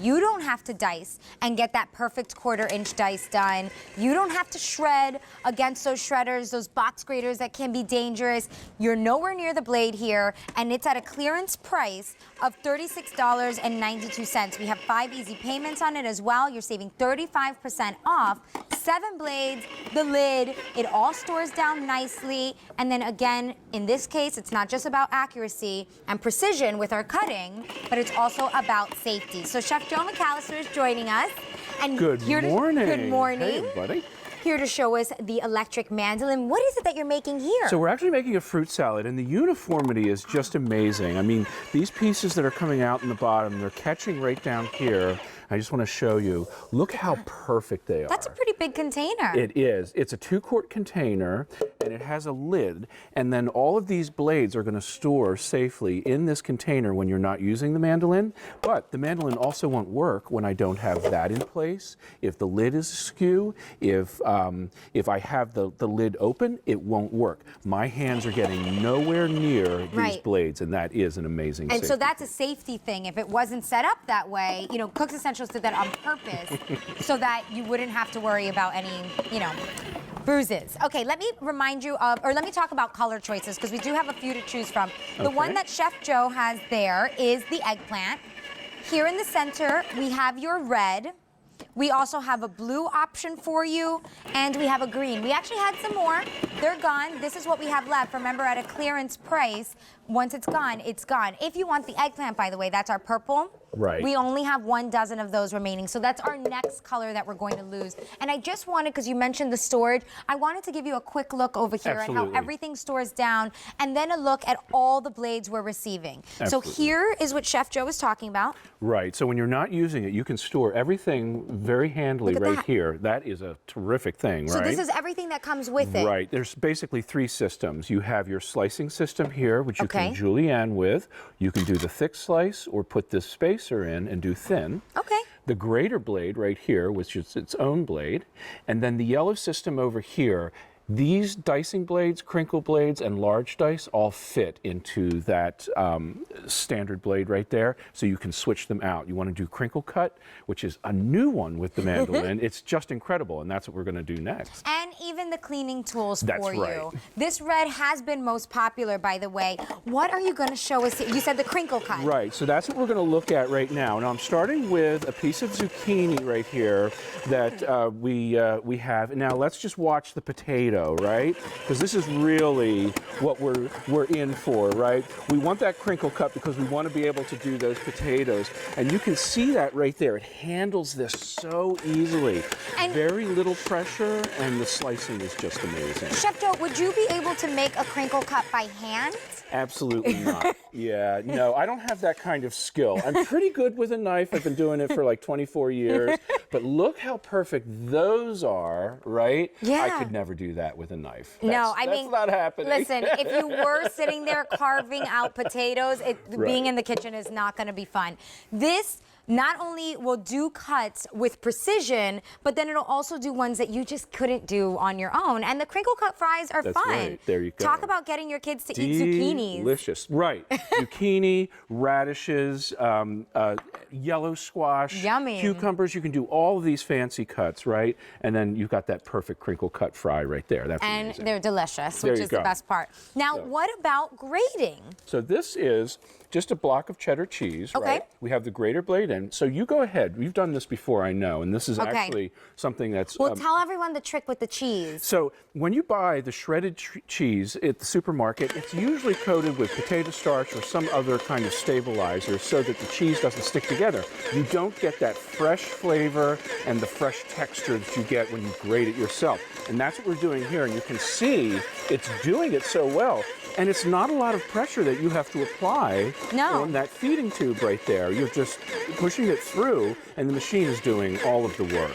you don't have to dice and get that perfect 1/4 inch dice done. You don't have to shred against those shredders, those box graters that can be dangerous. You're nowhere near the blade here, and it's at a clearance price of $36.92. We have 5 easy payments on it as well. You're saving 35% off. 7 blades, the lid, it all stores down nicely. And then again, in this case, it's not just about accuracy and precision with our cutting, but it's also about safety. So Chef Joe McAllister is joining us. And Good morning. Good morning. Hey, everybody. Here to show us the electric mandolin. What is it that you're making here? So we're actually making a fruit salad, and the uniformity is just amazing. I mean, these pieces that are coming out in the bottom, they're catching right down here. I just want to show you. Look how perfect they are. That's a pretty big container. It is. It's a 2-quart container, and it has a lid, and then all of these blades are going to store safely in this container when you're not using the mandolin. But the mandolin also won't work when I don't have that in place. If the lid is askew, if I have the lid open, it won't work. My hands are getting nowhere near these blades, and that is an amazing safety. And so that's a safety thing. If it wasn't set up that way, you know, Cook's Essentials did that on purpose so that you wouldn't have to worry about any, you know, bruises. Okay, let me remind you of, or let me talk about color choices, because we do have a few to choose from. The one that Chef Joe has there is the eggplant. Here in the center, we have your red. We also have a blue option for you, and we have a green. We actually had some more. They're gone. This is what we have left. Remember, at a clearance price, once it's gone, it's gone. If you want the eggplant, by the way, that's our purple. Right. We only have 1 dozen of those remaining, so that's our next color that we're going to lose. And I just wanted, because you mentioned the storage, I wanted to give you a quick look over here at how everything stores down, and then a look at all the blades we're receiving. So here is what Chef Joe was talking about. Right, so when you're not using it, you can store everything very handily right here. That is a terrific thing, right? So this is everything that comes with it. Right, there's basically 3 systems. You have your slicing system here, which you can julienne with. You can do the thick slice or put this spacer in and do thin. Okay. The grater blade right here, which is its own blade. And then the yellow system over here. These dicing blades, crinkle blades, and large dice all fit into that standard blade right there, so you can switch them out. You want to do crinkle cut, which is a new one with the mandolin. It's just incredible, and that's what we're going to do next. And even the cleaning tools for you. Right. This red has been most popular, by the way. What are you going to show us here? You said the crinkle cut. Right, so that's what we're going to look at right now. Now I'm starting with a piece of zucchini right here that we have. Now let's just watch the potato. Right? Because this is really what we're in for, right? We want that crinkle cut because we want to be able to do those potatoes. And you can see that right there. It handles this so easily. And very little pressure, and the slicing is just amazing. Chef Joe, would you be able to make a crinkle cut by hand? Absolutely not. Yeah, no, I don't have that kind of skill. I'm pretty good with a knife. I've been doing it for like 24 years. But look how perfect those are, right? Yeah. I could never do that with a knife. I mean, that's not happening. Listen, if you were sitting there carving out potatoes, being in the kitchen is not going to be fun. This not only will do cuts with precision, but then it'll also do ones that you just couldn't do on your own. And the crinkle cut fries are fun. Right. There you go. Talk about getting your kids to eat zucchinis. Delicious. Right. Zucchini, radishes, yellow squash, yummy, cucumbers. You can do all of these fancy cuts, right? And then you've got that perfect crinkle cut fry right there. That's amazing. They're delicious, which is the best part. Now, what about grating? So this is just a block of cheddar cheese, right? We have the grater blade in. So you go ahead. You've done this before, I know, and this is actually something that's... Well, tell everyone the trick with the cheese. So when you buy the shredded cheese at the supermarket, it's usually coated with potato starch or some other kind of stabilizer so that the cheese doesn't stick together. You don't get that fresh flavor and the fresh texture that you get when you grate it yourself. And that's what we're doing here, and you can see it's doing it so well. And it's not a lot of pressure that you have to apply on that feeding tube right there. You're just pushing it through, and the machine is doing all of the work.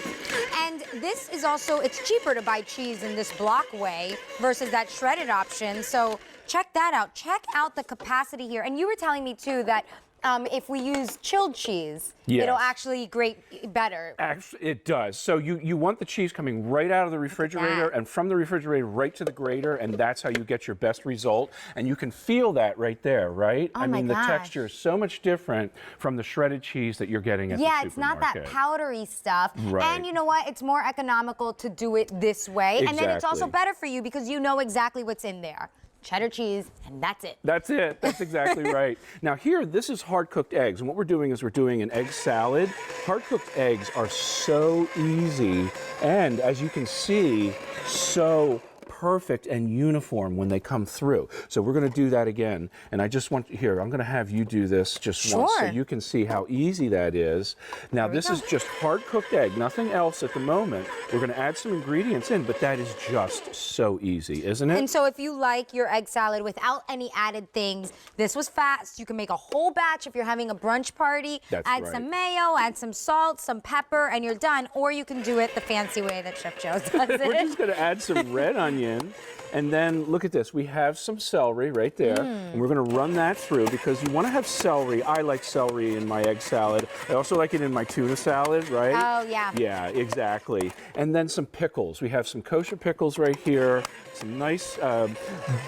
And this is also, it's cheaper to buy cheese in this block way versus that shredded option. So check that out. Check out the capacity here. And you were telling me, too, that if we use chilled cheese, Yes. it'll actually grate better. Actually, it does. So you want the cheese coming right out of the refrigerator and from the refrigerator right to the grater, and that's how you get your best result. And you can feel that right there, right? Oh I my mean, the gosh. texture is so much different from the shredded cheese that you're getting at the Yeah, supermarket. it's not that powdery stuff. Right. And you know what? It's more economical to do it this way. And then it's also Exactly. better for you because you know exactly what's in there. Cheddar cheese, and that's it. That's it. That's exactly right. Now here, this is hard-cooked eggs, and what we're doing is we're doing an egg salad. Hard-cooked eggs are so easy, and as you can see, so perfect and uniform when they come through. So we're going to do that again, and I just want here, I'm going to have you do this just once so you can see how easy that is. Now this is just hard-cooked egg, nothing else at the moment. We're going to add some ingredients in, but that is just so easy, isn't it? And so if you like your egg salad without any added things, this was fast. You can make a whole batch if you're having a brunch party. That's add right. some mayo, add some salt, some pepper, and you're done. Or you can do it the fancy way that Chef Joe does it. We're just going to add some red onion. And then look at this. We have some celery right there. And we're going to run that through because you want to have celery. I like celery in my egg salad. I also like it in my tuna salad, right? Oh, yeah. Yeah, exactly. And then some pickles. We have some kosher pickles right here. Some nice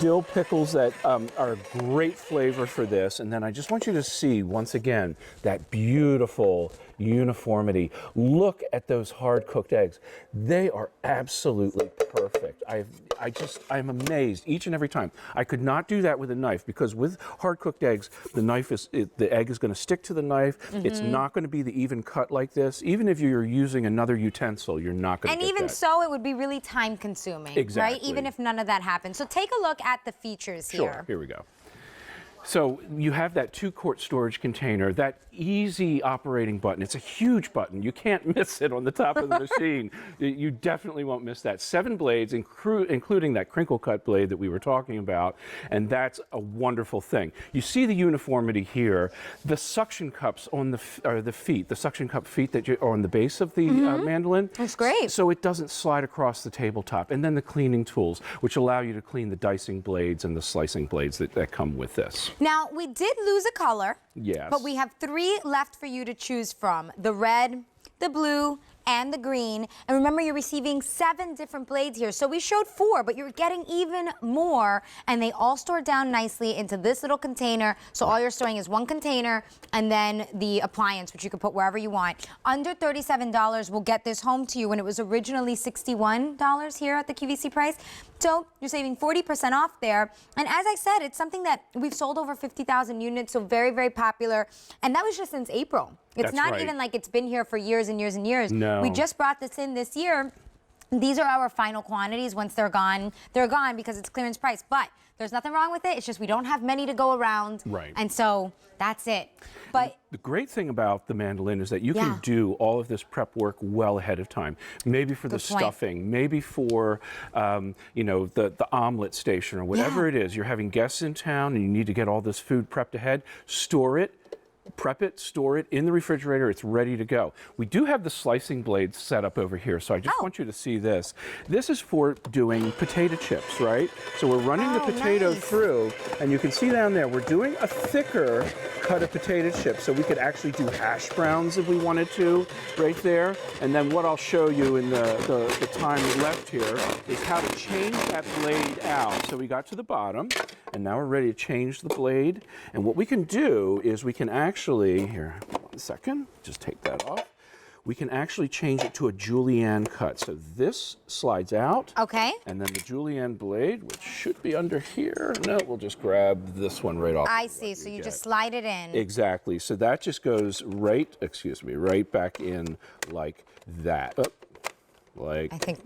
dill pickles that are a great flavor for this. And then I just want you to see, once again, that beautiful uniformity. Look at those hard-cooked eggs. They are absolutely perfect. I'm amazed each and every time. I could not do that with a knife because with hard-cooked eggs, the egg is going to stick to the knife. It's not going to be the even cut like this. Even if you're using another utensil, you're not going to get that. And even so, it would be really time-consuming, Exactly. right? Even if none of that happens. So take a look at the features here. Sure, here we go. So you have that 2-quart storage container, that easy operating button. It's a huge button. You can't miss it on the top of the machine. You definitely won't miss that. 7 blades, including that crinkle cut blade that we were talking about, and that's a wonderful thing. You see the uniformity here. The suction cups on the feet, the suction cup feet that are on the base of the mandolin. That's great. So it doesn't slide across the tabletop. And then the cleaning tools, which allow you to clean the dicing blades and the slicing blades that come with this. Now, we did lose a color. Yes. But we have 3 left for you to choose from. The red, the blue, and the green. And remember, you're receiving 7 different blades here. So we showed 4, but you're getting even more. And they all store down nicely into this little container. So all you're storing is 1 container and then the appliance, which you can put wherever you want. Under $37 will get this home to you when it was originally $61 here at the QVC price. So you're saving 40% off there. And as I said, it's something that we've sold over 50,000 units, so very, very popular. And that was just since April. It's That's not right. even like it's been here for years and years and years. No. We just brought this in this year. These are our final quantities. Once they're gone because it's clearance price. But there's nothing wrong with it. It's just we don't have many to go around. Right. And so that's it. But the great thing about the mandolin is that you can do all of this prep work well ahead of time. Maybe for the stuffing, maybe for the omelet station or whatever it is. You're having guests in town and you need to get all this food prepped ahead. Store it. Prep it, store it in the refrigerator, it's ready to go. We do have the slicing blades set up over here, so I just want you to see this. This is for doing potato chips, right? So we're running the potato through, and you can see down there, we're doing a thicker cut of potato chips, so we could actually do hash browns if we wanted to, right there. And then what I'll show you in the time left here is how to change that blade out. So we got to the bottom, and now we're ready to change the blade. And what we can do is we can actually, here, 1 second, just take that off. We can actually change it to a julienne cut. So this slides out. okay. And then the julienne blade, which should be under here. No, we'll just grab this one right off. I see. So you just slide it in. Exactly. So that just goes right back in like that. I think.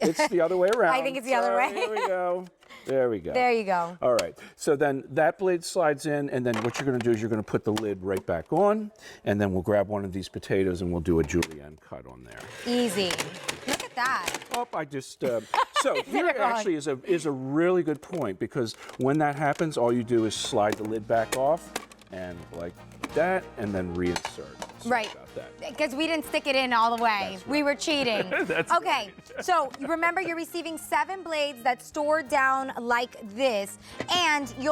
It's the other way around. I think it's the other way. There we go. There we go. There you go. All right. So then that blade slides in, and then what you're going to do is you're going to put the lid right back on, and then we'll grab one of these potatoes and we'll do a julienne cut on there. Easy. Look at that. Oh, I just so here actually is a really good point, because when that happens, all you do is slide the lid back off, and like that, and then reinsert. Sorry Right. about that. Because we didn't stick it in all the way. That's We were cheating. That's okay, so remember, you're receiving 7 blades that store down like this, and you'll